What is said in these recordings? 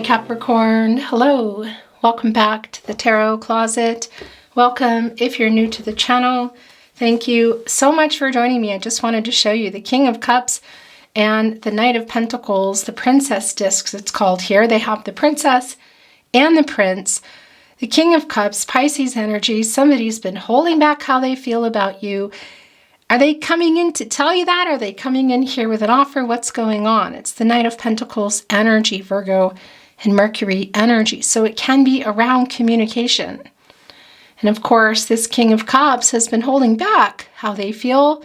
Capricorn. Hello. Welcome back to the Tarot Closet. Welcome if you're new to the channel. Thank you so much for joining me. I just wanted to show you the King of Cups and the Knight of Pentacles, the Princess discs it's called here. They have the Princess and the Prince. The King of Cups, Pisces energy. Somebody's been holding back how they feel about you. Are they coming in to tell you that? Are they coming in here with an offer? What's going on? It's the Knight of Pentacles energy, Virgo and Mercury energy. So it can be around communication. And of course, this King of Cups has been holding back how they feel.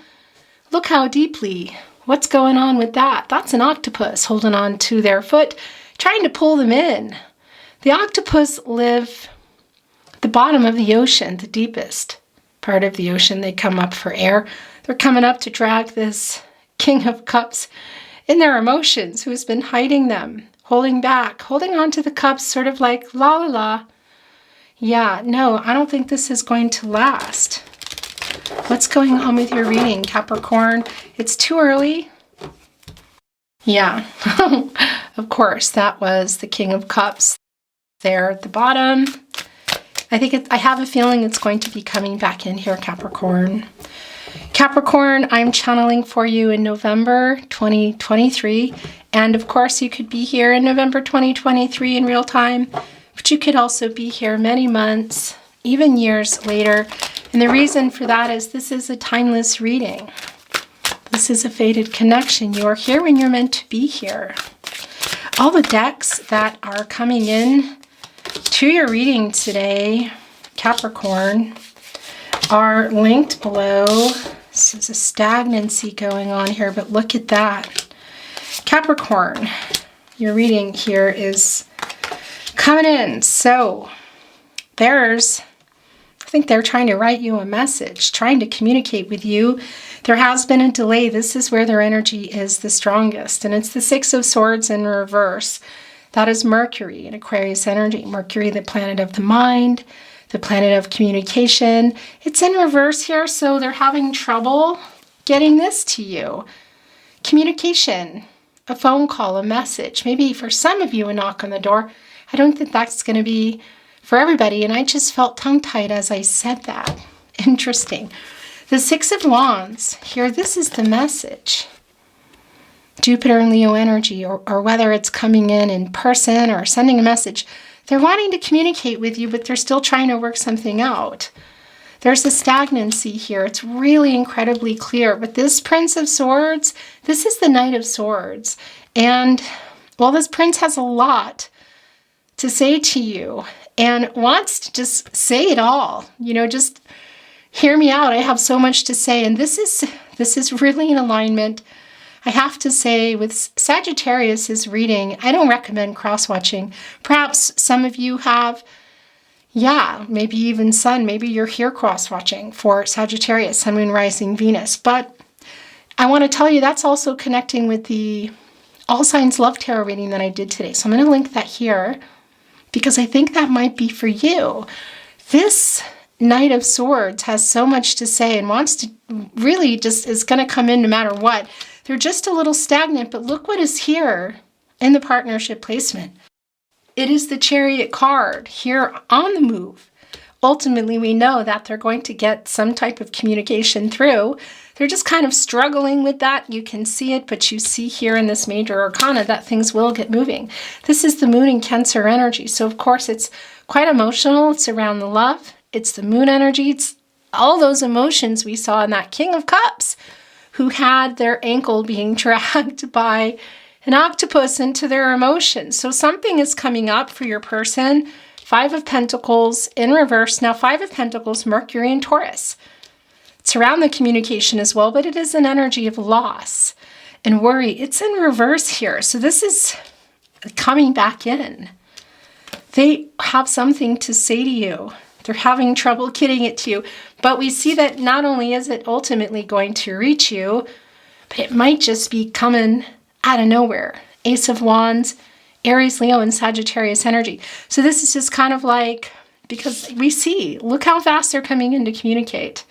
Look how deeply. What's going on with that? That's an octopus holding on to their foot, trying to pull them in. The octopus live at the bottom of the ocean, the deepest part of the ocean. They come up for air. They're coming up to drag this King of Cups in their emotions, who has been hiding them, holding back, holding on to the cups, sort of like la la la. Yeah, no, I don't think this is going to last. What's going on with your reading, Capricorn? It's too early. Yeah, of course, that was the King of Cups there at the bottom. I have a feeling it's going to be coming back in here, Capricorn. Capricorn, I'm channeling for you in November 2023. And of course, you could be here in November 2023 in real time, but you could also be here many months, even years later. And the reason for that is this is a timeless reading. This is a fated connection. You are here when you're meant to be here. All the decks that are coming in to your reading today, Capricorn, are linked below. This is a stagnancy going on here, but look at that. Capricorn, your reading here is coming in. So I think they're trying to write you a message, trying to communicate with you. There has been a delay. This is where their energy is the strongest. And it's the Six of Swords in reverse. That is Mercury in Aquarius energy. Mercury, the planet of the mind, the planet of communication. It's in reverse here, so they're having trouble getting this to you. Communication, a phone call, a message. Maybe for some of you, a knock on the door. I don't think that's going to be for everybody, and I just felt tongue-tied as I said that. Interesting. The Six of Wands, here, this is the message. Jupiter and Leo energy, or whether it's coming in person or sending a message, they're wanting to communicate with you, but they're still trying to work something out. There's a stagnancy here. It's really incredibly clear. But this Prince of Swords, this is the Knight of Swords. And, well, this Prince has a lot to say to you and wants to just say it all. You know, just hear me out. I have so much to say. And this is really in alignment. I have to say, with Sagittarius's reading, I don't recommend cross-watching. Perhaps some of you have, maybe even Sun. Maybe you're here cross-watching for Sagittarius, Sun, Moon, Rising, Venus. But I want to tell you that's also connecting with the All Signs Love Tarot reading that I did today. So I'm going to link that here because I think that might be for you. This Knight of Swords has so much to say and wants to really just is going to come in no matter what. They're just a little stagnant, but look what is here in the partnership placement. It is the Chariot card here on the move. Ultimately, we know that they're going to get some type of communication through. They're just kind of struggling with that. You can see it, but you see here in this major arcana that things will get moving. This is the Moon in Cancer energy. So, of course, it's quite emotional. It's around the love. It's the Moon energy. It's all those emotions we saw in that King of Cups, who had their ankle being dragged by an octopus into their emotions. So something is coming up for your person. Five of Pentacles in reverse. Now, Five of Pentacles, Mercury and Taurus. It's around the communication as well, but it is an energy of loss and worry. It's in reverse here. So this is coming back in. They have something to say to you. They're having trouble getting it to you. But we see that not only is it ultimately going to reach you, but it might just be coming out of nowhere. Ace of Wands, Aries, Leo, and Sagittarius energy. So this is just kind of like, because we see, look how fast they're coming in to communicate.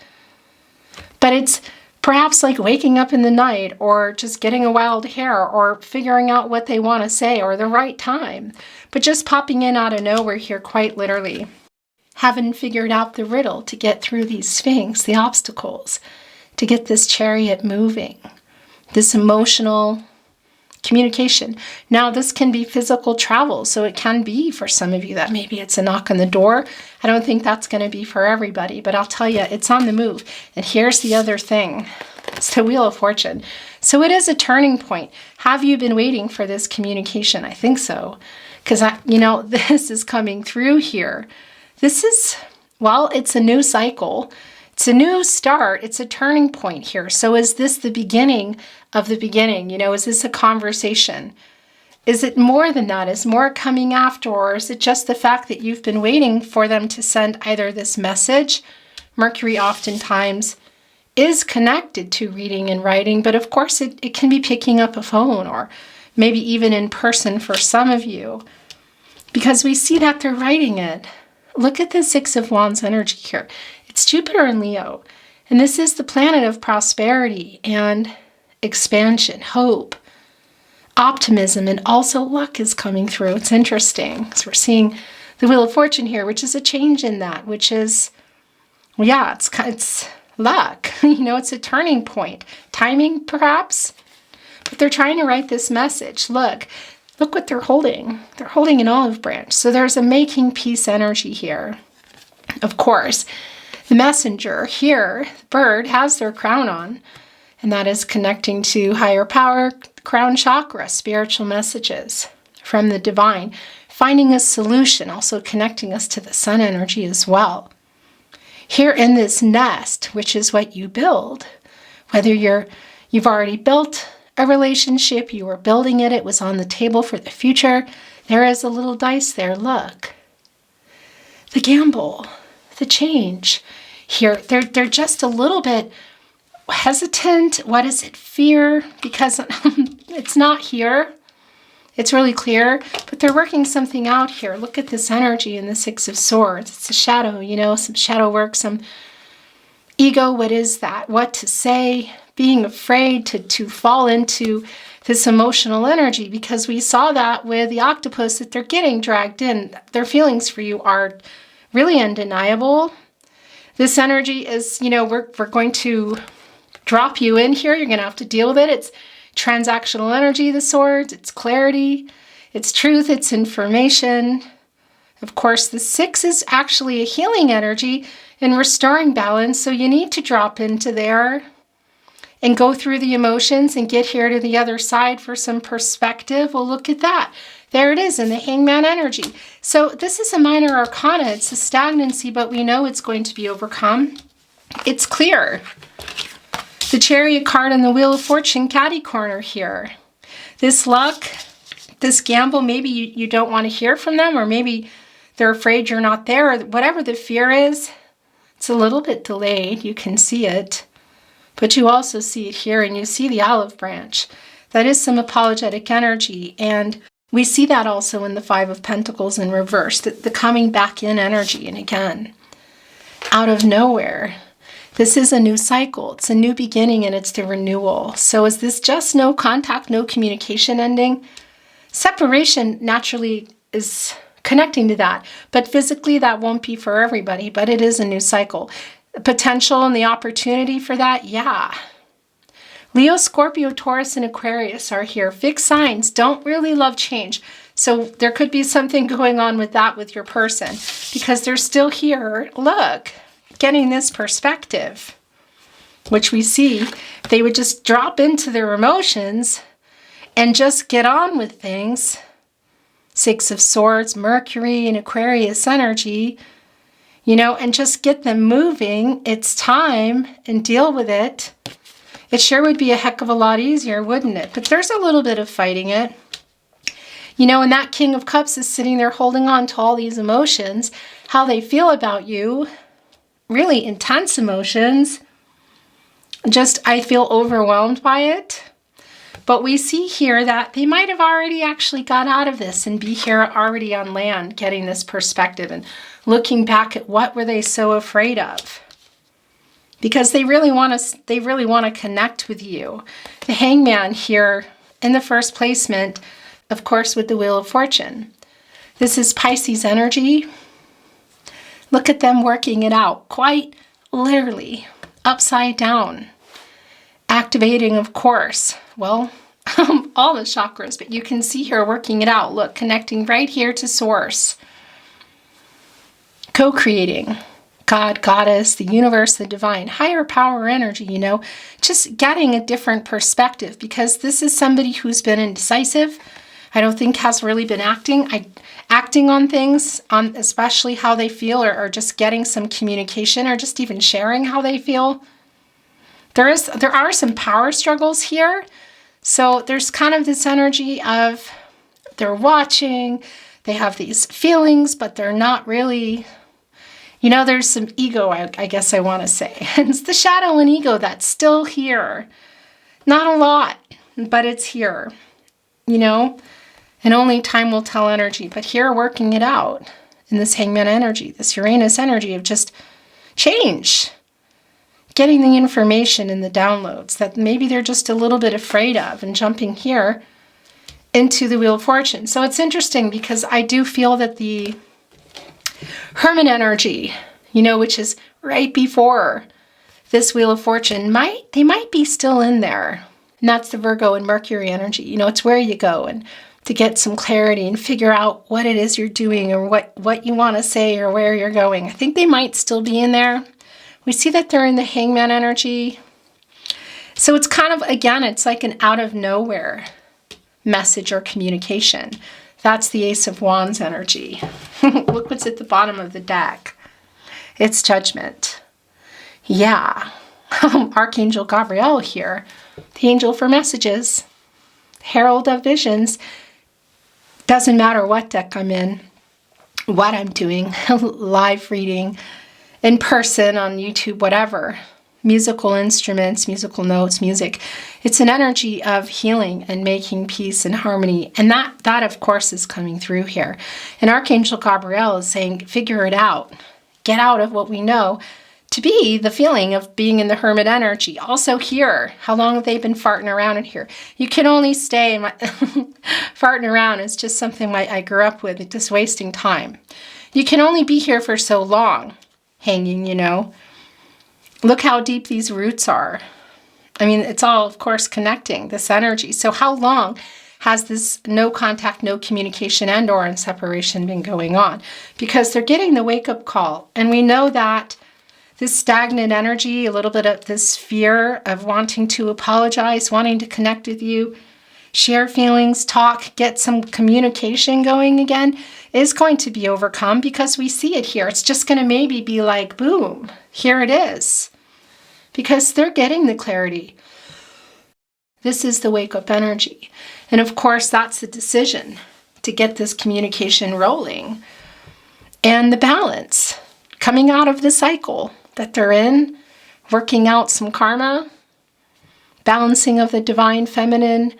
But it's Perhaps like waking up in the night, or just getting a wild hair, or figuring out what they want to say, or the right time. But just popping in out of nowhere here, quite literally. Haven't figured out the riddle to get through these sphinx, the obstacles, to get this chariot moving. This emotional communication. Now, this can be physical travel, so it can be for some of you that maybe it's a knock on the door. I don't think that's going to be for everybody, but I'll tell you, it's on the move. And here's the other thing. It's the Wheel of Fortune. So it is a turning point. Have you been waiting for this communication? I think so. Because, this is coming through here. This is, well, it's a new cycle. It's a new start. It's a turning point here. So is this the beginning of the beginning? Is this a conversation? Is it more than that? Is more coming after? Or is it just the fact that you've been waiting for them to send either this message? Mercury oftentimes is connected to reading and writing, but of course it can be picking up a phone, or maybe even in person for some of you, because we see that they're writing it. Look at the Six of Wands energy here. It's Jupiter in Leo, and this is the planet of prosperity and expansion, hope, optimism, and also luck is coming through. It's interesting. So we're seeing the Wheel of Fortune here, which is a change in that, which is, it's luck. It's a turning point. Timing, perhaps, but they're trying to write this message. Look what they're holding. They're holding an olive branch. So there's a making peace energy here. Of course, the messenger here, the bird, has their crown on, and that is connecting to higher power, crown chakra, spiritual messages from the divine, finding a solution, also connecting us to the sun energy as well. Here in this nest, which is what you build, whether you've already built a relationship, you were building it, it was on the table for the future, there is a little dice there, look. The gamble, the change. Here, they're just a little bit hesitant. What is it? Fear? Because it's not here. It's really clear, but they're working something out here. Look at this energy in the Six of Swords. It's a shadow, some shadow work, some ego. What is that? What to say? Being afraid to fall into this emotional energy, because we saw that with the octopus, that they're getting dragged in. Their feelings for you are really undeniable. This energy is, we're going to drop you in here. You're going to have to deal with it. It's transactional energy, the swords. It's clarity. It's truth. It's information. Of course, the Six is actually a healing energy and restoring balance. So you need to drop into there and go through the emotions and get here to the other side for some perspective. Well, look at that. There it is in the Hangman energy. So this is a minor arcana. It's a stagnancy, but we know it's going to be overcome. It's clear. The Chariot card and the Wheel of Fortune catty corner here. This luck, this gamble, maybe you don't want to hear from them, or maybe they're afraid you're not there, or whatever the fear is. It's a little bit delayed. You can see it. But you also see it here, and you see the olive branch. That is some apologetic energy. And we see that also in the Five of Pentacles in reverse, the coming back in energy. And again, out of nowhere, this is a new cycle. It's a new beginning, and it's the renewal. So is this just no contact, no communication ending? Separation naturally is connecting to that. But physically, that won't be for everybody. But it is a new cycle. The potential and the opportunity for that, yeah. Leo, Scorpio, Taurus, and Aquarius are here. Fixed signs don't really love change. So there could be something going on with that with your person, because they're still here. Look, getting this perspective, which we see, they would just drop into their emotions and just get on with things. Six of Swords, Mercury, and Aquarius energy, and just get them moving. It's time, and deal with it. It sure would be a heck of a lot easier, wouldn't it? But there's a little bit of fighting it. And that King of Cups is sitting there holding on to all these emotions, how they feel about you, really intense emotions. Just, I feel overwhelmed by it. But we see here that they might have already actually got out of this and be here already on land, getting this perspective and looking back at what were they so afraid of. because they really want to connect with you. The Hangman here in the first placement, of course, with the Wheel of Fortune. This is Pisces energy. Look at them working it out, quite literally, upside down. Activating, of course, well, all the chakras, but you can see here working it out. Look, connecting right here to source. Co-creating. God, Goddess, the universe, the divine, higher power energy, you know, just getting a different perspective, because this is somebody who's been indecisive. I don't think has really been acting on things, on especially how they feel, or just getting some communication, or just even sharing how they feel. There are some power struggles here. So there's kind of this energy of they're watching, they have these feelings, but they're not really, you know, there's some ego, I guess I want to say. And it's the shadow and ego that's still here. Not a lot, but it's here, you know, and only time will tell energy. But here working it out in this Hangman energy, this Uranus energy of just change. Getting the information in the downloads that maybe they're just a little bit afraid of, and jumping here into the Wheel of Fortune. So it's interesting because I do feel that the Hermit energy, you know, which is right before this Wheel of Fortune, they might be still in there. And that's the Virgo and Mercury energy. You know, it's where you go and to get some clarity and figure out what it is you're doing, or what you want to say, or where you're going. I think they might still be in there. We see that they're in the Hangman energy. So it's kind of, again, it's like an out of nowhere message or communication. That's the Ace of Wands energy. Look what's at the bottom of the deck. It's Judgment. Yeah. Archangel Gabriel here. The angel for messages. Herald of visions. Doesn't matter what deck I'm in, what I'm doing, live reading, in person, on YouTube, whatever, musical instruments, musical notes, music. It's an energy of healing and making peace and harmony. And that of course is coming through here. And Archangel Gabriel is saying, figure it out. Get out of what we know to be the feeling of being in the Hermit energy. Also here, how long have they been farting around in here? You can only stay, farting around is just something I grew up with, it's just wasting time. You can only be here for so long. Hanging, you know. Look how deep these roots are. I mean, it's all, of course, connecting this energy. So how long has this no contact, no communication, and or in separation been going on? Because they're getting the wake-up call. And we know that this stagnant energy, a little bit of this fear of wanting to apologize, wanting to connect with you, share feelings, talk, get some communication going again, is going to be overcome, because we see it here. It's just going to maybe be like, boom, here it is. Because they're getting the clarity. This is the wake-up energy. And of course, that's the decision to get this communication rolling. And the balance, coming out of the cycle that they're in, working out some karma, balancing of the divine feminine,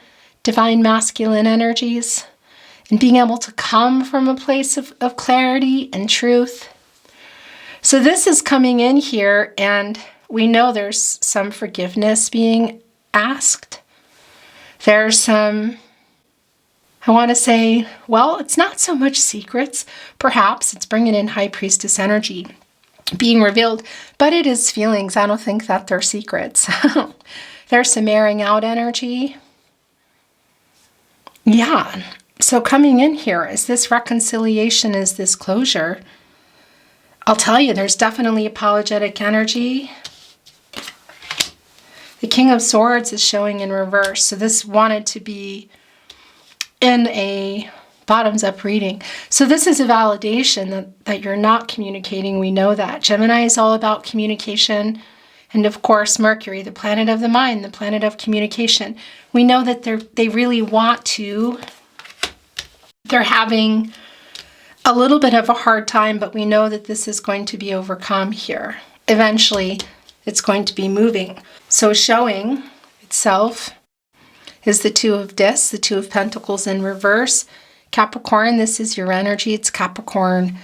divine masculine energies, and being able to come from a place of clarity and truth. So this is coming in here, and we know there's some forgiveness being asked. There's some, I want to say, well, it's not so much secrets. Perhaps it's bringing in High Priestess energy being revealed, but it is feelings. I don't think that they're secrets. There's some airing out energy. Yeah. So coming in here, is this reconciliation, is this closure? I'll tell you, there's definitely apologetic energy. The King of Swords is showing in reverse. So this wanted to be in a bottoms-up reading. So this is a validation that you're not communicating. We know that. Gemini is all about communication. And of course, Mercury, the planet of the mind, the planet of communication. We know that they really want to. They're having a little bit of a hard time, but we know that this is going to be overcome here. Eventually, it's going to be moving. So showing itself is the Two of Discs, the Two of Pentacles in reverse. Capricorn, this is your energy. It's Capricorn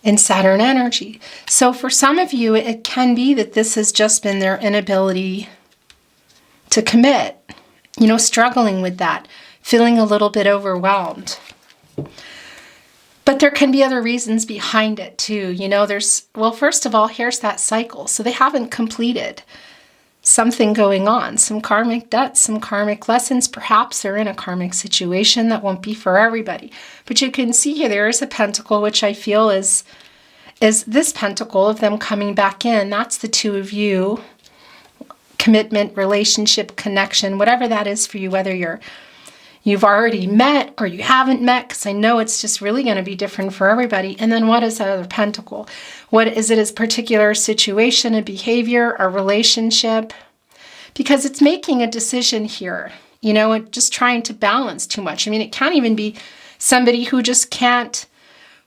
in Saturn energy. So for some of you, it can be that this has just been their inability to commit, you know, struggling with that, feeling a little bit overwhelmed. But there can be other reasons behind it too. You know, well, first of all, here's that cycle. So they haven't completed something going on, some karmic debts, some karmic lessons. Perhaps they're in a karmic situation that won't be for everybody. But you can see here, there is a pentacle, which I feel is this pentacle of them coming back in. That's the two of you, commitment, relationship, connection, whatever that is for you, whether you've already met or you haven't met, because I know it's just really going to be different for everybody. And then what is that other pentacle? What is it? Is particular situation, a behavior, a relationship? Because it's making a decision here, you know, and just trying to balance too much. I mean, it can't even be somebody who just can't,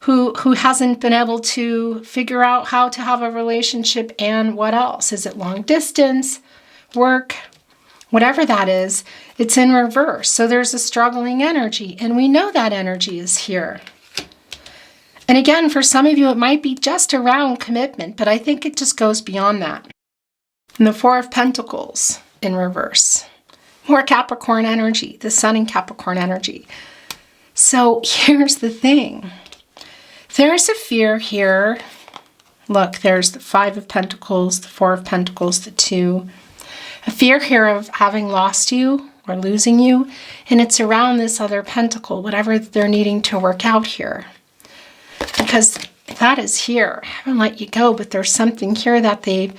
who hasn't been able to figure out how to have a relationship. And what else? Is it long distance, work? Whatever that is, it's in reverse. So there's a struggling energy, and we know that energy is here. And again, for some of you, it might be just around commitment, but I think it just goes beyond that. And the Four of Pentacles in reverse. More Capricorn energy, the Sun in Capricorn energy. So here's the thing. There's a fear here. Look, there's the Five of Pentacles, the Four of Pentacles, the Two. A fear here of having lost you or losing you, and it's around this other pentacle, whatever they're needing to work out here. Because that is here. I haven't let you go, but there's something here that they've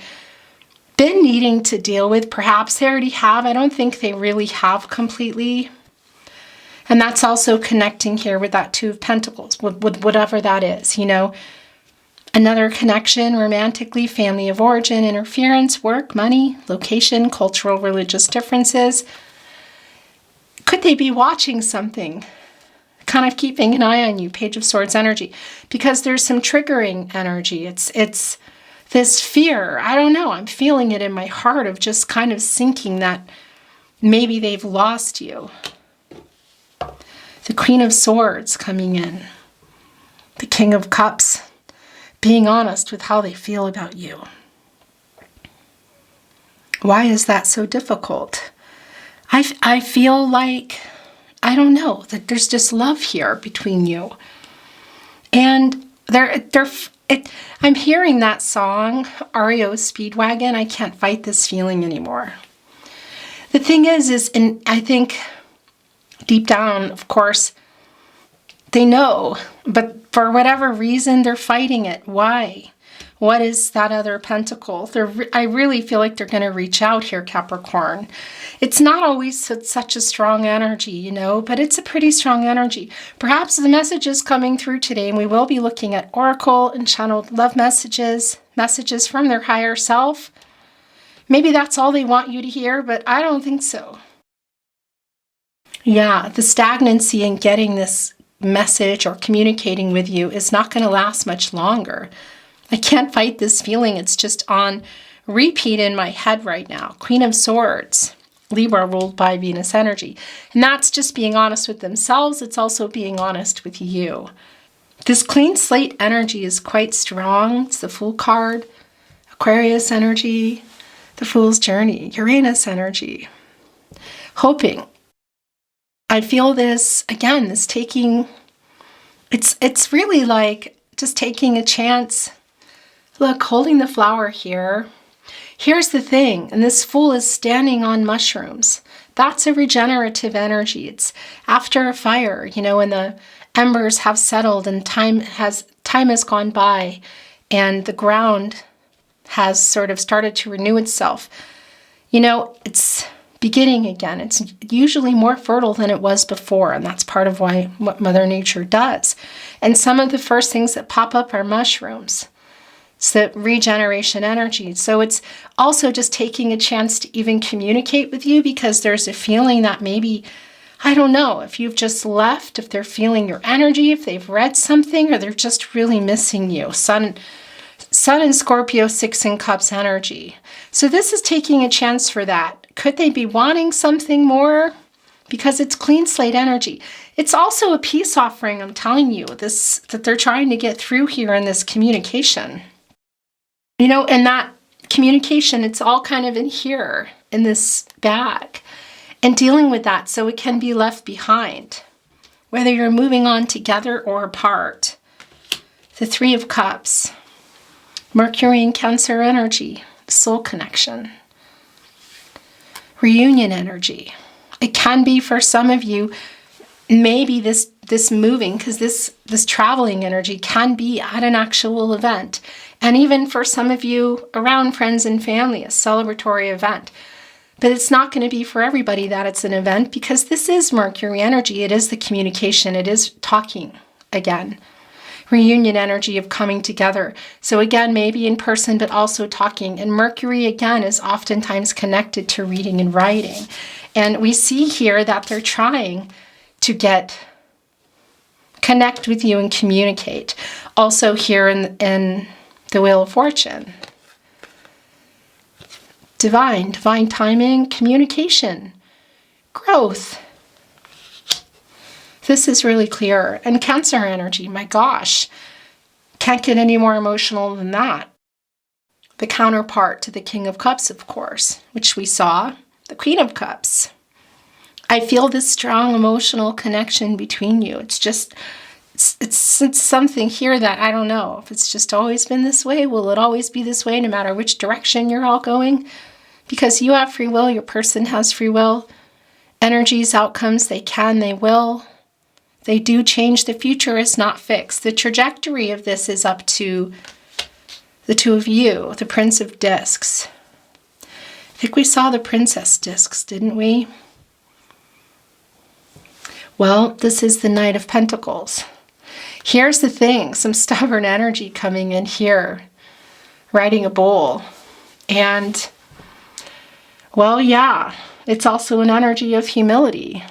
been needing to deal with. Perhaps they already have. I don't think they really have completely. And that's also connecting here with that Two of Pentacles, with whatever that is, you know. Another connection, romantically, family of origin, interference, work, money, location, cultural, religious differences. Could they be watching something? Kind of keeping an eye on you, Page of Swords energy. Because there's some triggering energy. It's this fear. I don't know. I'm feeling it in my heart of just kind of sinking that maybe they've lost you. The Queen of Swords coming in. The King of Cups. Being honest with how they feel about you. Why is that so difficult? I feel like, I don't know, that there's just love here between you. And I'm hearing that song, REO Speedwagon, I can't fight this feeling anymore. The thing is, and I think deep down, of course, they know, but for whatever reason, they're fighting it. Why? What is that other pentacle? I really feel like they're going to reach out here, Capricorn. It's not always such a strong energy, you know, but it's a pretty strong energy. Perhaps the message is coming through today, and we will be looking at oracle and channeled love messages from their higher self. Maybe that's all they want you to hear, but I don't think so. Yeah, the stagnancy in getting this message or communicating with you is not going to last much longer. I can't fight this feeling. It's just on repeat in my head right now. Queen of Swords, Libra, ruled by Venus energy. And that's just being honest with themselves. It's also being honest with you. This clean slate energy is quite strong. It's the Fool card, Aquarius energy, the Fool's journey, Uranus energy. Hoping. I feel this, again, this taking, it's really like just taking a chance. Look, holding the flower here. Here's the thing, and this Fool is standing on mushrooms. That's a regenerative energy. It's after a fire, you know, when the embers have settled and time has gone by and the ground has sort of started to renew itself. You know, it's beginning again. It's usually more fertile than it was before, and that's part of what Mother Nature does. And some of the first things that pop up are mushrooms. It's the regeneration energy. So it's also just taking a chance to even communicate with you, because there's a feeling that maybe, I don't know, if you've just left, if they're feeling your energy, if they've read something, or they're just really missing you. Sun in Scorpio, Six in Cups energy. So this is taking a chance for that. Could they be wanting something more? because it's clean slate energy. It's also a peace offering, I'm telling you, that they're trying to get through here in this communication. You know, and that communication, it's all kind of in here, in this bag, and dealing with that so it can be left behind, whether you're moving on together or apart. The Three of Cups, Mercury and Cancer energy, soul connection, reunion energy. It can be for some of you, maybe this moving, because this traveling energy can be at an actual event. And even for some of you around friends and family, a celebratory event. But it's not going to be for everybody that it's an event, because this is Mercury energy. It is the communication. It is talking again. Reunion energy of coming together. So again, maybe in person, but also talking. And Mercury, again, is oftentimes connected to reading and writing. And we see here that they're trying to connect with you and communicate. Also here in the Wheel of Fortune. Divine timing, communication, growth. This is really clear. And Cancer energy, my gosh, can't get any more emotional than that. The counterpart to the King of Cups, of course, which we saw, the Queen of Cups. I feel this strong emotional connection between you. It's just, it's something here that I don't know if it's just always been this way. Will it always be this way no matter which direction you're all going? Because you have free will, your person has free will. Energies, outcomes, they can, they will. They do change. The future is not fixed. The trajectory of this is up to the two of you, the Prince of Discs. I think we saw the Princess Discs, didn't we? Well, this is the Knight of Pentacles. Here's the thing, some stubborn energy coming in here, riding a bull. And, well, yeah, it's also an energy of humility.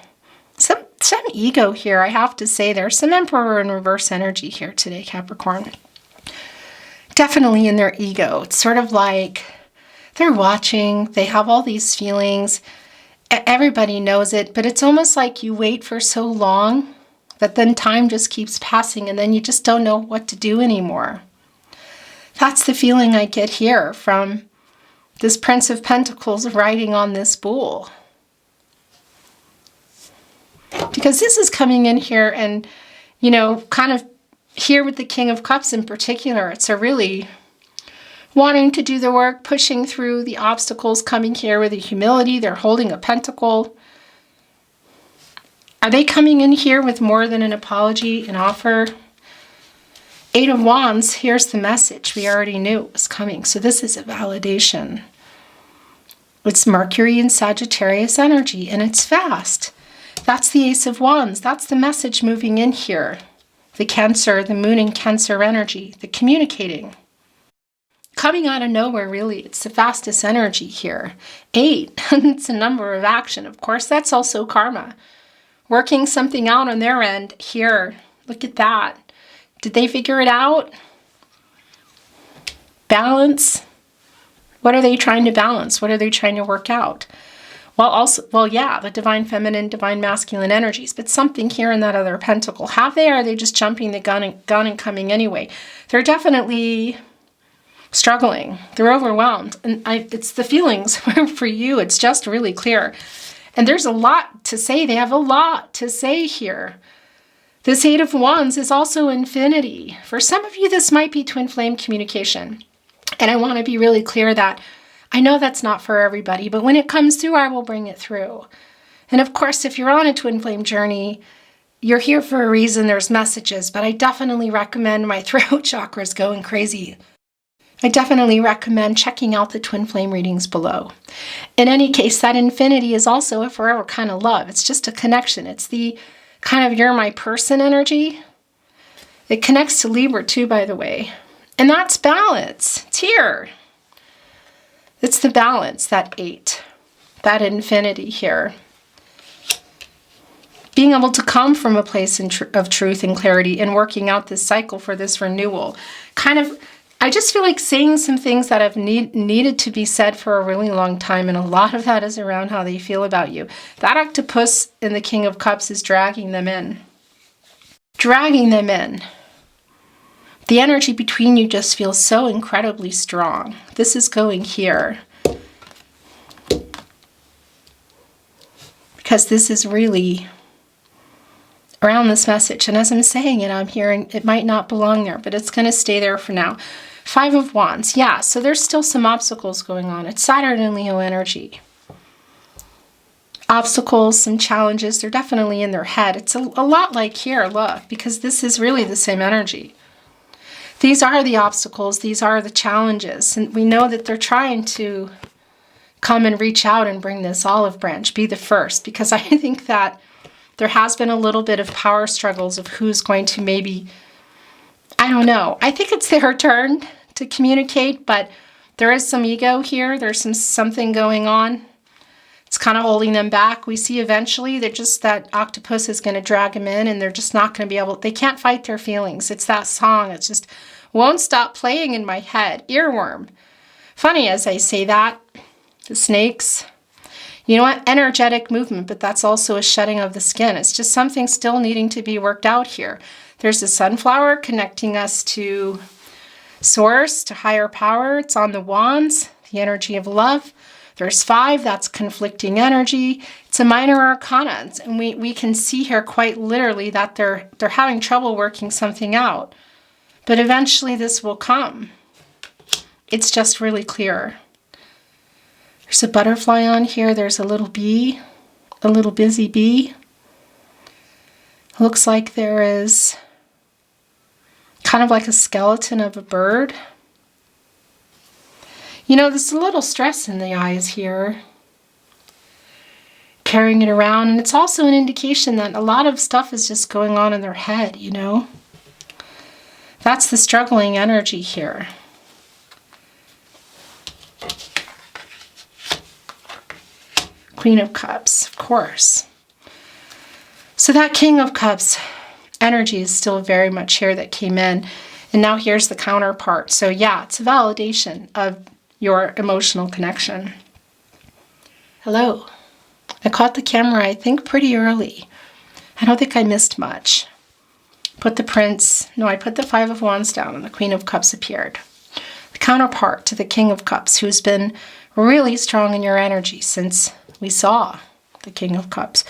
Some ego here, I have to say. There's some Emperor in reverse energy here today, Capricorn. Definitely in their ego. It's sort of like they're watching, they have all these feelings. Everybody knows it, but it's almost like you wait for so long that then time just keeps passing and then you just don't know what to do anymore. That's the feeling I get here from this Prince of Pentacles riding on this bull. Because this is coming in here and, you know, kind of here with the King of Cups in particular, it's a really wanting to do the work, pushing through the obstacles, coming here with a humility. They're holding a pentacle. Are they coming in here with more than an apology, an offer? Eight of Wands, here's the message. We already knew it was coming. So this is a validation. It's Mercury and Sagittarius energy, and it's fast. That's the Ace of Wands. That's the message moving in here. The Cancer, the Moon in Cancer energy, the communicating. Coming out of nowhere, really. It's the fastest energy here. 8, it's a number of action. Of course, that's also karma. Working something out on their end here. Look at that. Did they figure it out? Balance. What are they trying to balance? What are they trying to work out? Well, yeah, the divine feminine, divine masculine energies, but something here in that other pentacle. Have they, or are they just jumping the gun and coming anyway? They're definitely struggling. They're overwhelmed. And it's the feelings for you. It's just really clear. And there's a lot to say. They have a lot to say here. This Eight of Wands is also infinity. For some of you, this might be twin flame communication. And I want to be really clear that I know that's not for everybody, but when it comes through, I will bring it through. And of course, if you're on a twin flame journey, you're here for a reason. There's messages, but I definitely recommend, my throat chakra is going crazy. I definitely recommend checking out the twin flame readings below. In any case, that infinity is also a forever kind of love. It's just a connection. It's the kind of you're my person energy. It connects to Libra too, by the way. And that's balance. It's here. It's the balance, that 8, that infinity here. Being able to come from a place of truth and clarity and working out this cycle for this renewal. Kind of I just feel like saying some things that have needed to be said for a really long time, and a lot of that is around how they feel about you. That octopus in the King of Cups is dragging them in. Dragging them in. The energy between you just feels so incredibly strong. This is going here. Because this is really around this message. And as I'm saying it, I'm hearing it might not belong there, but it's going to stay there for now. 5 of Wands. Yeah, so there's still some obstacles going on. It's Saturn and Leo energy. Obstacles, some challenges, they're definitely in their head. It's a lot like here, look, because this is really the same energy. These are the obstacles, these are the challenges, and we know that they're trying to come and reach out and bring this olive branch, be the first, because I think that there has been a little bit of power struggles of who's going to maybe, I don't know, I think it's their turn to communicate, but there is some ego here, there's something going on. It's kind of holding them back. We see eventually that octopus is going to drag them in, and they're just not going to be able, they can't fight their feelings. It's that song. It's just won't stop playing in my head. Earworm. Funny as I say that, the snakes. You know what? Energetic movement, but that's also a shedding of the skin. It's just something still needing to be worked out here. There's the sunflower connecting us to source, to higher power. It's on the wands, the energy of love. There's 5, that's conflicting energy. It's a minor arcana, and we can see here quite literally that they're having trouble working something out. But eventually this will come. It's just really clear. There's a butterfly on here. There's a little bee, a little busy bee. Looks like there is kind of like a skeleton of a bird. You know, there's a little stress in the eyes here, carrying it around, and it's also an indication that a lot of stuff is just going on in their head, you know. That's the struggling energy here. Queen of Cups, of course. So that King of Cups energy is still very much here that came in, and now here's the counterpart. So yeah, it's a validation of your emotional connection. Hello. I caught the camera, I think, pretty early. I don't think I missed much. Put the Prince, no, I put the 5 of Wands down and the Queen of Cups appeared. The counterpart to the King of Cups, who's been really strong in your energy since we saw the King of Cups.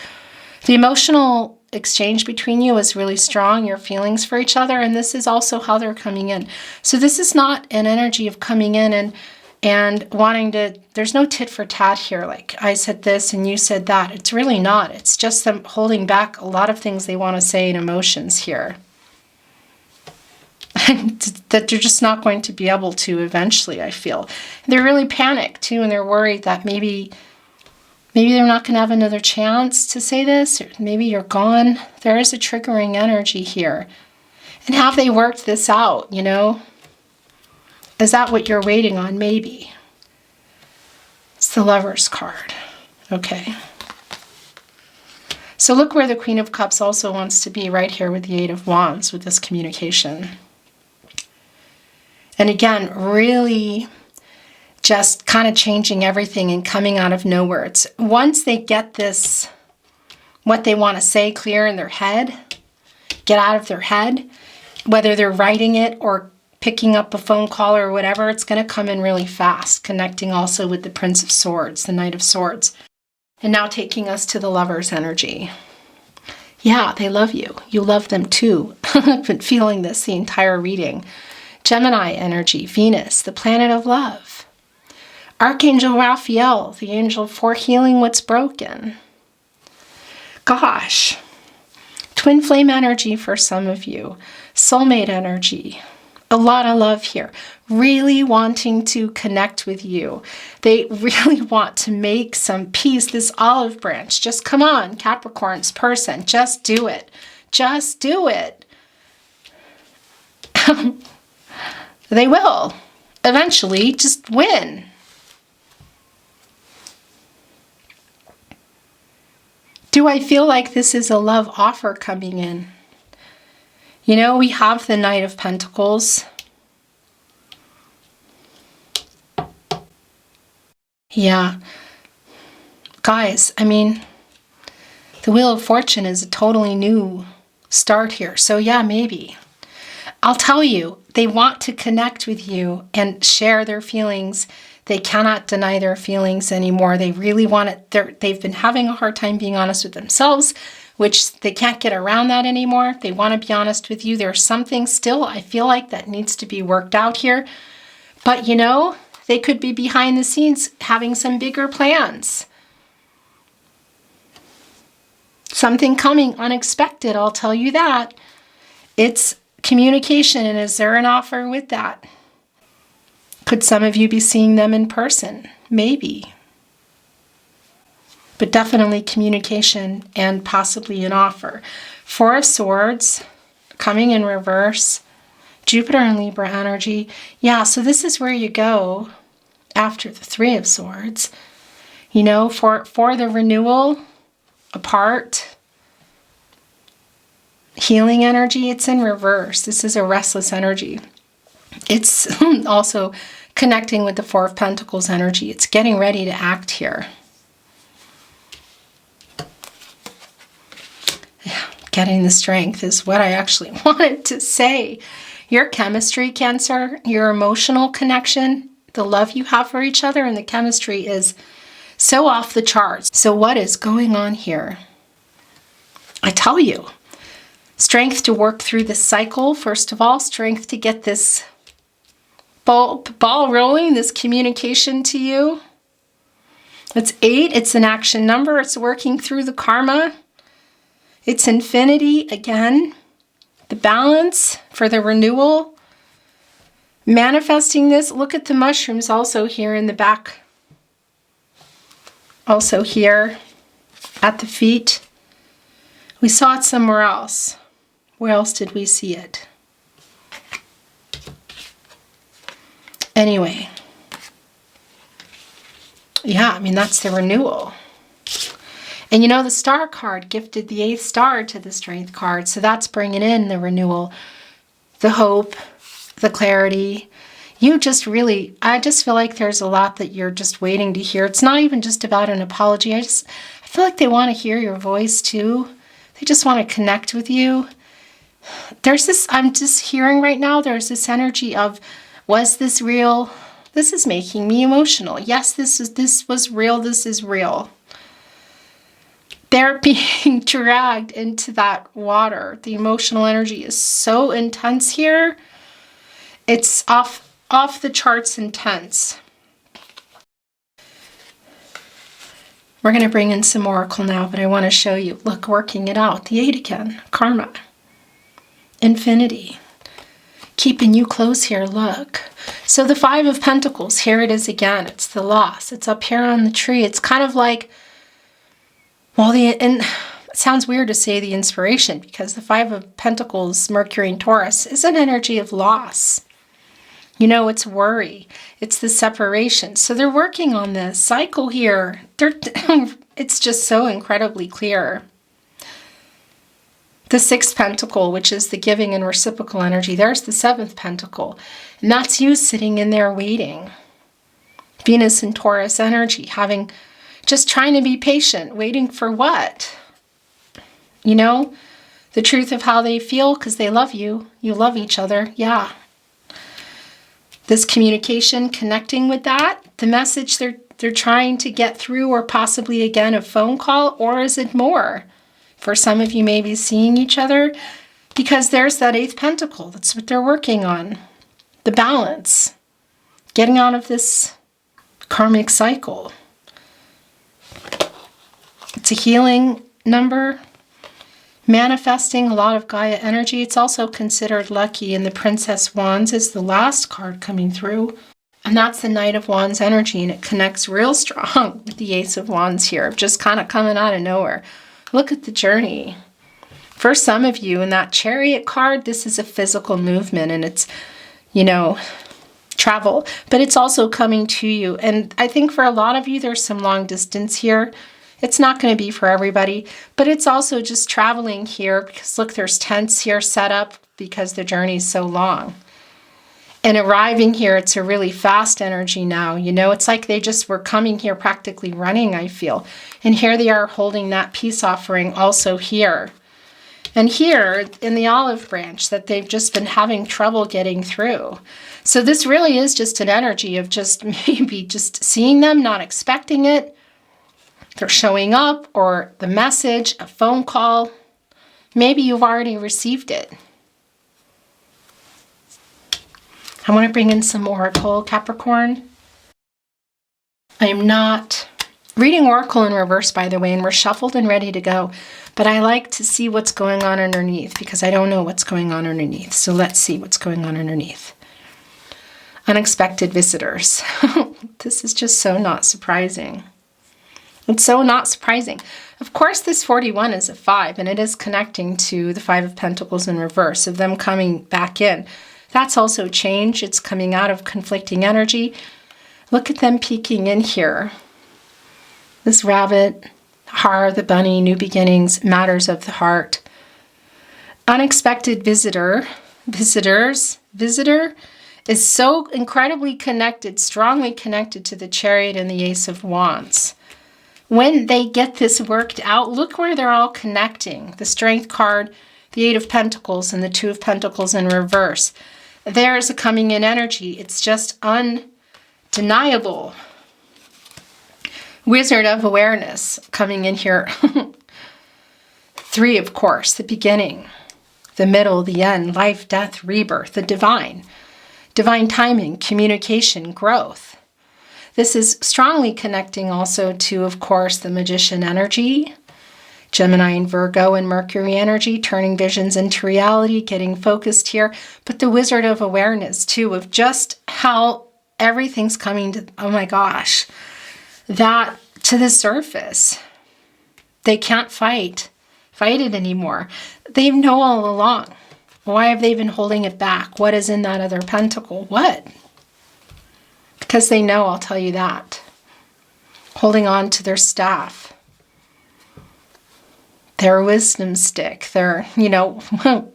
The emotional exchange between you is really strong, your feelings for each other, and this is also how they're coming in. So this is not an energy of coming in and wanting to, there's no tit for tat here, like I said this and you said that. It's really not. It's just them holding back a lot of things they want to say in emotions here. That they're just not going to be able to eventually, I feel. They're really panicked too, and they're worried that maybe they're not going to have another chance to say this, or maybe you're gone. There is a triggering energy here. And have they worked this out, you know? Is that what you're waiting on? Maybe. It's the Lover's card. Okay. So look where the Queen of Cups also wants to be, right here with the 8 of Wands, with this communication. And again, really just kind of changing everything and coming out of nowhere. It's once they get this, what they want to say clear in their head, get out of their head, whether they're writing it or picking up a phone call or whatever, it's going to come in really fast, connecting also with the Prince of Swords, the Knight of Swords. And now taking us to the Lover's energy. Yeah, they love you. You love them too. I've been feeling this the entire reading. Gemini energy, Venus, the planet of love. Archangel Raphael, the angel for healing what's broken. Gosh. Twin flame energy for some of you. Soulmate energy. A lot of love here. Really wanting to connect with you. They really want to make some peace. This olive branch. Just come on, Capricorn's person. Just do it. Just do it. They will. Eventually, just win. Do I feel like this is a love offer coming in? You know, we have the Knight of Pentacles. Yeah. Guys, I mean, the Wheel of Fortune is a totally new start here. So yeah, maybe. I'll tell you, they want to connect with you and share their feelings. They cannot deny their feelings anymore. They really want it. They've been having a hard time being honest with themselves, which they can't get around that anymore. They want to be honest with you. There's something still, I feel like, that needs to be worked out here. But you know, they could be behind the scenes having some bigger plans. Something coming unexpected, I'll tell you that. It's communication, and is there an offer with that? Could some of you be seeing them in person? Maybe. But definitely communication and possibly an offer. Four of Swords, coming in reverse. Jupiter and Libra energy. Yeah, so this is where you go after the Three of Swords. You know, for the renewal, apart, healing energy, it's in reverse. This is a restless energy. It's also connecting with the Four of Pentacles energy. It's getting ready to act here. Yeah, getting the strength is what I actually wanted to say. Your chemistry, Cancer, your emotional connection, the love you have for each other, and the chemistry is so off the charts. So what is going on here? I tell you, strength to work through this cycle, first of all, strength to get this ball rolling, this communication to you. It's 8, it's an action number, it's working through the karma. It's infinity, again, the balance for the renewal. Manifesting this, look at the mushrooms also here in the back. Also here at the feet. We saw it somewhere else. Where else did we see it? Anyway, yeah, I mean, that's the renewal. And you know, the Star card gifted the 8th star to the Strength card, so that's bringing in the renewal, the hope, the clarity. You just really, I just feel like there's a lot that you're just waiting to hear. It's not even just about an apology. I feel like they want to hear your voice too. They just want to connect with you. There's this, I'm just hearing right now, there's this energy of, was this real? This is making me emotional. Yes, this was real. This is real. They're being dragged into that water. The emotional energy is so intense here. It's off the charts intense. We're going to bring in some oracle now, but I want to show you. Look, working it out. The 8 again. Karma. Infinity. Keeping you close here, look. So the 5 of Pentacles, here it is again. It's the loss. It's up here on the tree. It's kind of like, well, and it sounds weird to say the inspiration, because the 5 of Pentacles, Mercury and Taurus, is an energy of loss. You know, it's worry. It's the separation. So they're working on this cycle here. It's just so incredibly clear. The 6th pentacle, which is the giving and reciprocal energy. There's the 7th pentacle. And that's you sitting in there waiting. Venus and Taurus energy, just trying to be patient, waiting for what? You know, the truth of how they feel, because they love you. You love each other. Yeah. This communication, connecting with that, the message they're trying to get through, or possibly again a phone call, or is it more? For some of you maybe seeing each other, because there's that 8th pentacle. That's what they're working on. The balance. Getting out of this karmic cycle. It's a healing number. Manifesting a lot of Gaia energy. It's also considered lucky, and the Princess Wands is the last card coming through. And that's the Knight of Wands energy, and it connects real strong with the Ace of Wands here, just kind of coming out of nowhere. Look at the journey. For some of you, in that Chariot card, this is a physical movement, and it's, you know, travel, but it's also coming to you. And I think for a lot of you, there's some long distance here. It's not going to be for everybody, but it's also just traveling here, because look, there's tents here set up because the journey is so long. And arriving here, it's a really fast energy now. You know, it's like they just were coming here practically running, I feel. And here they are holding that peace offering also here. And here in the olive branch that they've just been having trouble getting through. So this really is just an energy of just maybe just seeing them, not expecting it. They're showing up, or the message, a phone call. Maybe you've already received it. I want to bring in some Oracle, Capricorn. I am not reading Oracle in reverse, by the way, and we're shuffled and ready to go. But I like to see what's going on underneath because I don't know what's going on underneath. So let's see what's going on underneath. Unexpected visitors. This is just so not surprising. It's so not surprising. Of course, this 41 is a 5, and it is connecting to the 5 of Pentacles in reverse, of them coming back in. That's also change. It's coming out of conflicting energy. Look at them peeking in here. This rabbit, Har, the bunny, new beginnings, matters of the heart. Unexpected visitor, visitor is so incredibly connected, strongly connected to the Chariot and the Ace of Wands. When they get this worked out, look where they're all connecting. The Strength card, the 8 of Pentacles, and the 2 of Pentacles in reverse. There is a coming in energy. It's just undeniable. Wizard of Awareness coming in here. 3, of course, the beginning, the middle, the end, life, death, rebirth, the divine. Divine timing, communication, growth. This is strongly connecting also to, of course, the Magician energy, Gemini and Virgo and Mercury energy, turning visions into reality, getting focused here. But the Wizard of Awareness, too, of just how everything's coming to, oh my gosh, that to the surface. They can't fight it anymore. They know all along. Why have they been holding it back? What is in that other pentacle? What? Because they know, I'll tell you that. Holding on to their staff. Their wisdom stick. Their, you know,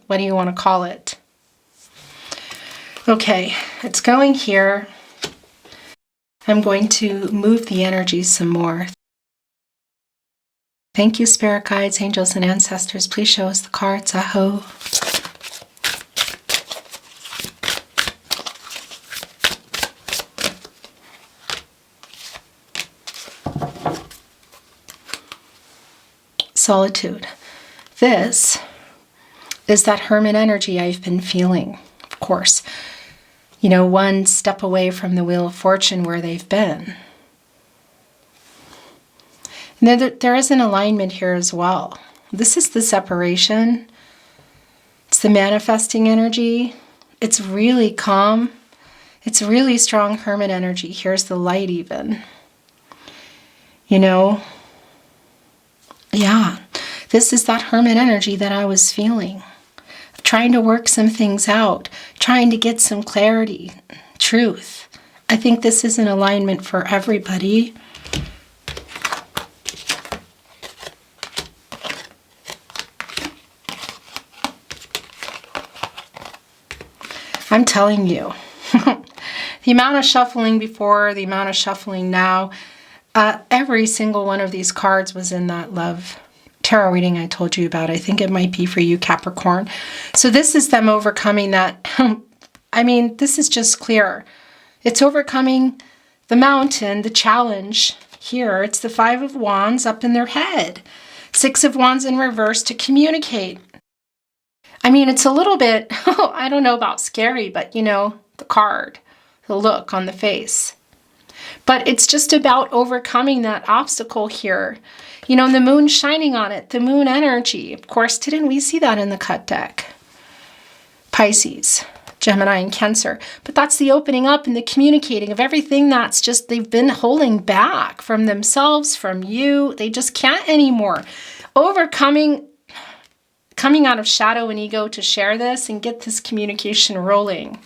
what do you want to call it? Okay, it's going here. I'm going to move the energy some more. Thank you, spirit guides, angels, and ancestors. Please show us the cards. Aho. Solitude. This is that hermit energy I've been feeling, of course. You know, one step away from the Wheel of Fortune where they've been. And there is an alignment here as well. This is the separation. It's the manifesting energy. It's really calm. It's really strong hermit energy. Here's the light even. You know, yeah, this is that hermit energy that I was feeling. Trying to work some things out, trying to get some clarity, truth. I think this is an alignment for everybody. I'm telling you, the amount of shuffling before, the amount of shuffling now, every single one of these cards was in that love tarot reading I told you about. I think it might be for you, Capricorn. So this is them overcoming that. I mean, this is just clear. It's overcoming the mountain, the challenge here. It's the 5 of Wands up in their head. 6 of Wands in reverse to communicate. I mean, it's a little bit, I don't know about scary, but you know, the card, the look on the face. But it's just about overcoming that obstacle here. You know, and the moon shining on it, the moon energy. Of course, didn't we see that in the cut deck? Pisces, Gemini, and Cancer. But that's the opening up and the communicating of everything that's just, they've been holding back from themselves, from you. They just can't anymore. Overcoming, coming out of shadow and ego to share this and get this communication rolling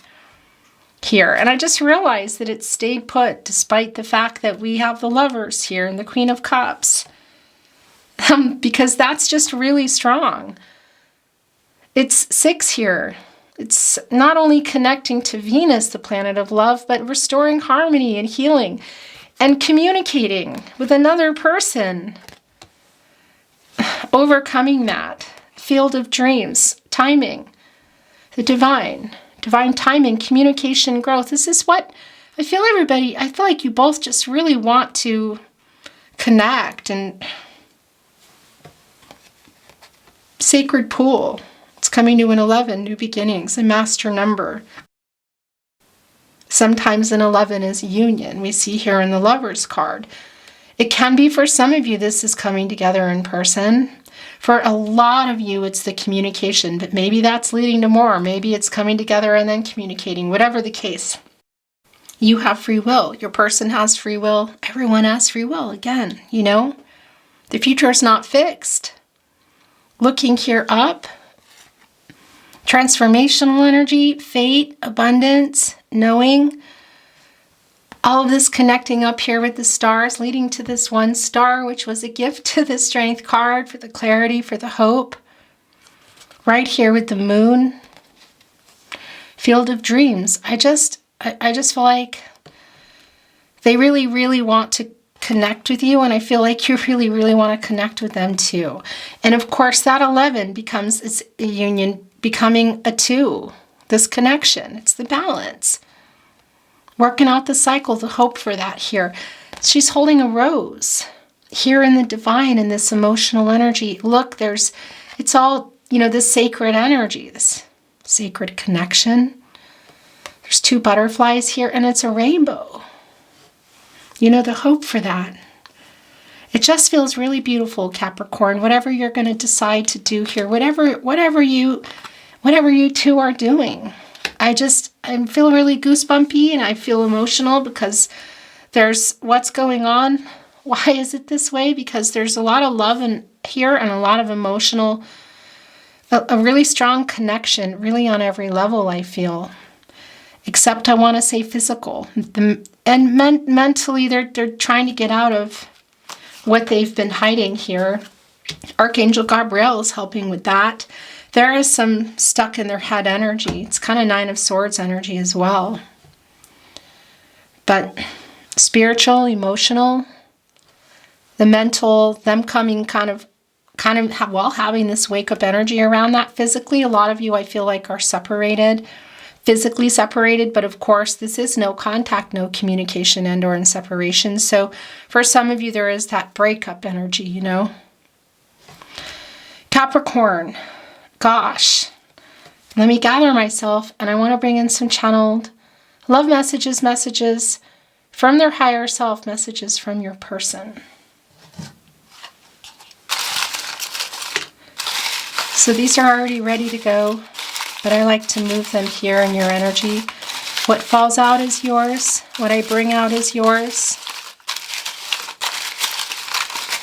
here. And I just realized that it stayed put despite the fact that we have the Lovers here and the Queen of Cups. Because that's just really strong. It's 6 here. It's not only connecting to Venus, the planet of love, but restoring harmony and healing and communicating with another person. Overcoming that. Field of dreams, timing, the divine timing, communication, growth. This is what I feel I feel like you both just really want to connect. And sacred pool. It's coming to an 11, new beginnings, a master number. Sometimes an 11 is union. We see here in the Lovers card. It can be for some of you, this is coming together in person. For a lot of you, it's the communication, but maybe that's leading to more. Maybe it's coming together and then communicating, whatever the case. You have free will. Your person has free will. Everyone has free will. Again, you know, the future is not fixed. Looking here up, transformational energy, fate, abundance, knowing, all of this connecting up here with the stars, leading to this one star, which was a gift to the Strength card for the clarity, for the hope. Right here with the moon, field of dreams. I just feel like they really, really want to connect with you, and I feel like you really, really want to connect with them too. And of course, that 11 becomes a union, becoming a 2. This connection, it's the balance. Working out the cycle, the hope for that here. She's holding a rose here in the divine, in this emotional energy. Look, it's all, you know, this sacred energy, this sacred connection. There's 2 butterflies here, and it's a rainbow. You know, the hope for that. It just feels really beautiful, Capricorn. Whatever you're going to decide to do here, whatever you two are doing. I feel really goosebumpy, and I feel emotional because there's what's going on. Why is it this way? Because there's a lot of love here and a lot of emotional, a really strong connection, really on every level, I feel. Except I want to say physical. And mentally, they're trying to get out of what they've been hiding here. Archangel Gabriel is helping with that. There is some stuck in their head energy. It's kind of 9 of Swords energy as well. But spiritual, emotional, the mental, them coming kind of while having this wake-up energy around that. Physically, a lot of you, I feel like, are separated. Physically separated, but of course, this is no contact, no communication, and or in separation. So for some of you, there is that breakup energy, you know. Capricorn. Gosh, let me gather myself, and I want to bring in some channeled love messages from their higher self, messages from your person. So these are already ready to go, but I like to move them here in your energy. What falls out is yours. What I bring out is yours.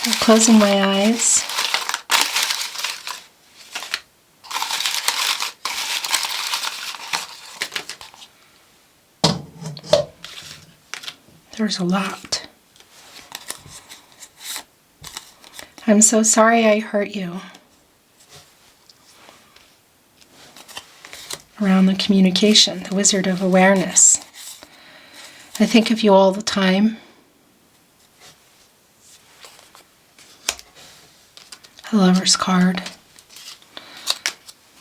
I'm closing my eyes. There's a lot. I'm so sorry I hurt you. Around the communication, the Wizard of Awareness. I think of you all the time. The Lover's card.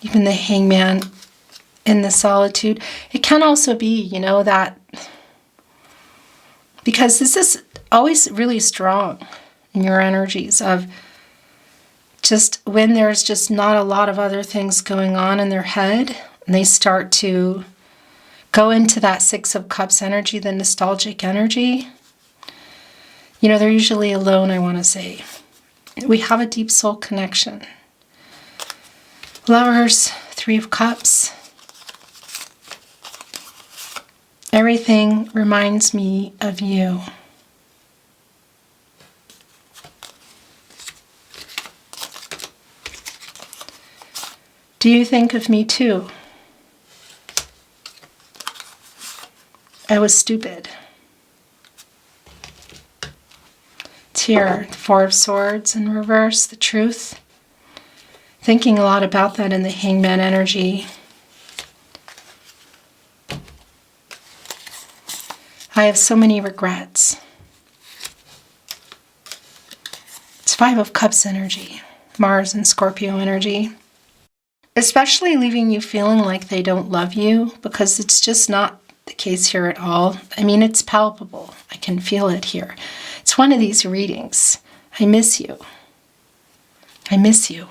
Even the Hangman in the solitude. It can also be, you know, that because this is always really strong in your energies of just when there's just not a lot of other things going on in their head, and they start to go into that 6 of Cups energy, the nostalgic energy. You know, they're usually alone, I want to say. We have a deep soul connection. Lovers, 3 of Cups. Everything reminds me of you. Do you think of me too? I was stupid. It's here, the 4 of Swords in reverse, the truth. Thinking a lot about that in the Hangman energy. I have so many regrets. It's 5 of Cups energy, Mars and Scorpio energy. Especially leaving you feeling like they don't love you, because it's just not the case here at all. I mean, it's palpable. I can feel it here. It's one of these readings. I miss you. I miss you.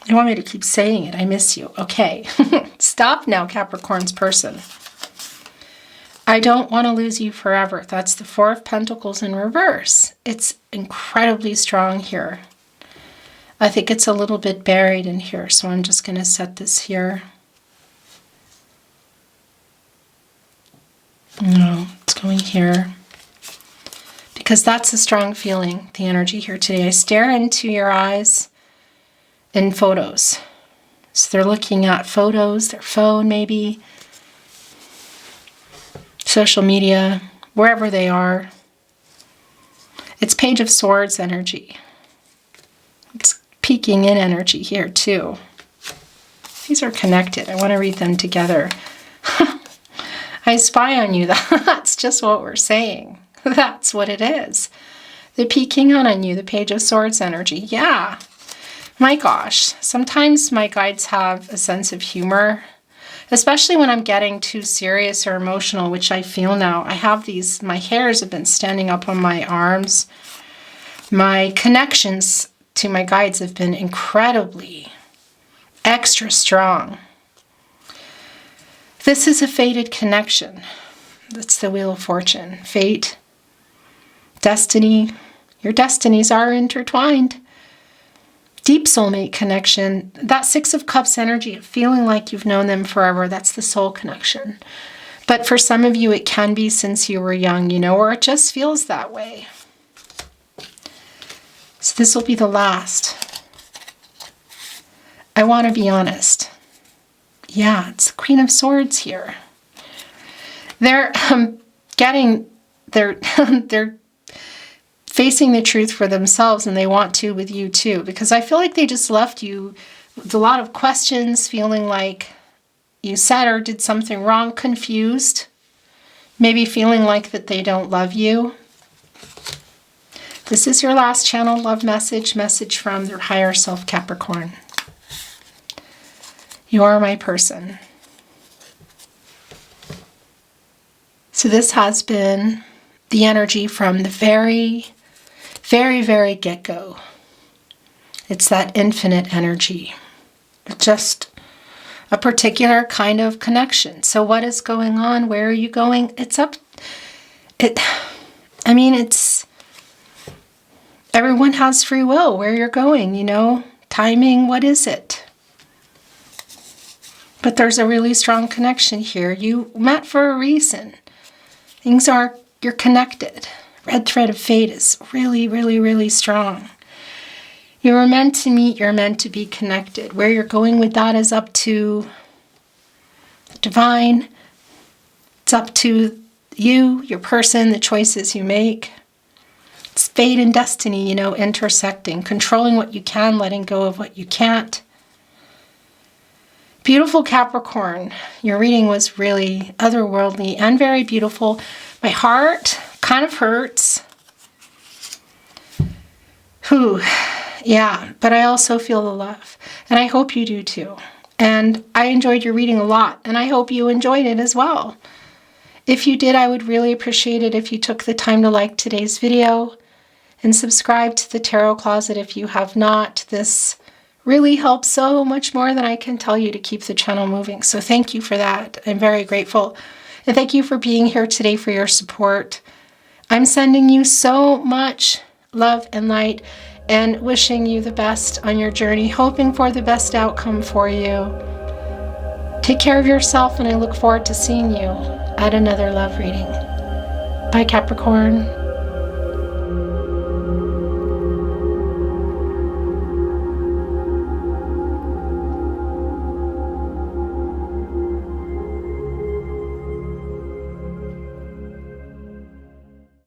You want me to keep saying it? I miss you. Okay. Stop now, Capricorn's person. I don't want to lose you forever. That's the 4 of Pentacles in reverse. It's incredibly strong here. I think it's a little bit buried in here, so I'm just going to set this here. No, it's going here. Because that's a strong feeling, the energy here today. I stare into your eyes in photos. So they're looking at photos, their phone maybe, social media, wherever they are. It's Page of Swords energy. It's peeking in energy here too. These are connected. I want to read them together. I spy on you. That's just what we're saying. That's what it is. The peeking out on you, the Page of Swords energy. Yeah. My gosh. Sometimes my guides have a sense of humor, especially when I'm getting too serious or emotional, which I feel now. I have these, my hairs have been standing up on my arms. My connections to my guides have been incredibly extra strong. This is a fated connection. That's the Wheel of Fortune. Fate, destiny. Your destinies are intertwined. Deep soulmate connection. That 6 of Cups energy, feeling like you've known them forever. That's the soul connection. But for some of you, it can be since you were young, you know, or it just feels that way. So this will be the last. I want to be honest. Yeah, it's the Queen of Swords here. They're they're facing the truth for themselves, and they want to with you too, because I feel like they just left you with a lot of questions, feeling like you said or did something wrong, confused, maybe feeling like that they don't love you. This is your last channel love message from their higher self, Capricorn. You are my person. So this has been the energy from the very get-go. It's that infinite energy. Just a particular kind of connection. So what is going on? Where are you going? It's up. Everyone has free will where you're going, you know, timing, what is it? But there's a really strong connection here. You met for a reason. You're connected. Red thread of fate is really strong. You were meant to meet, you're meant to be connected. Where you're going with that is up to the divine. It's up to you, your person, the choices you make. It's fate and destiny, you know, intersecting, controlling what you can, letting go of what you can't. Beautiful Capricorn, your reading was really otherworldly and very beautiful. My heart kind of hurts. Yeah, but I also feel the love, and I hope you do too. And I enjoyed your reading a lot, and I hope you enjoyed it as well. If you did, I would really appreciate it if you took the time to like today's video and subscribe to the Tarot Closet if you have not. This really helps so much more than I can tell you to keep the channel moving. So thank you for that. I'm very grateful. And thank you for being here today, for your support. I'm sending you so much love and light and wishing you the best on your journey, hoping for the best outcome for you. Take care of yourself, and I look forward to seeing you at another love reading. Bye, Capricorn.